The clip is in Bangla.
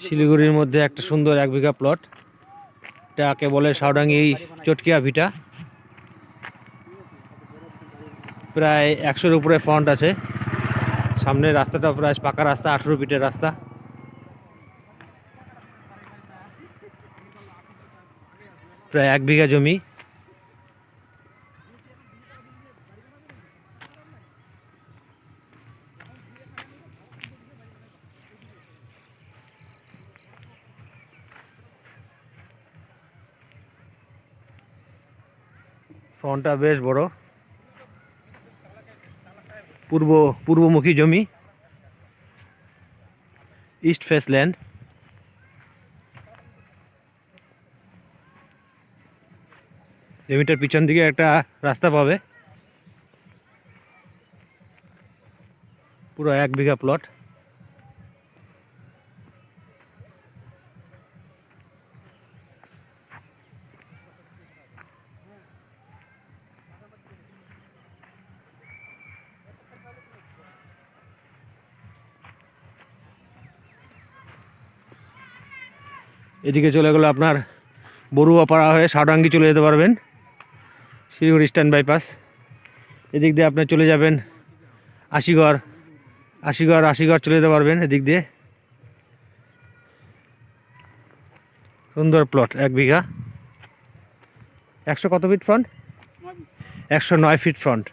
শিলিগুড়ির মধ্যে একটা সুন্দর 1 বিঘা প্লট, এটাকে বলে সাউডাঙ্গি চটকিয়া ভিটা। প্রায় 100-এর উপরে ফ্রন্ট আছে। সামনের রাস্তাটা প্রায় পাকা রাস্তা, 18 ফিটের রাস্তা। প্রায় 1 বিঘা জমি। ফ্রন্টটা বেশ বড়, পূর্বমুখী জমি, ইস্ট ফেস ল্যান্ড। জমিটার পিছন দিকে একটা রাস্তা পাবে। পুরো 1 বিঘা প্লট। এদিকে চলে গেল আপনার বড়ুয়াপাড়া হয়ে সাউডাঙ্গি চলে যেতে পারবেন, শিলিগুড়ি ইস্টার্ন বাইপাস। এদিক দিয়ে আপনি চলে যাবেন আশিগড় চলে যেতে পারবেন এদিক দিয়ে। সুন্দর প্লট, 1 বিঘা। 100 কত ফিট ফ্রন্ট? 109 fit front.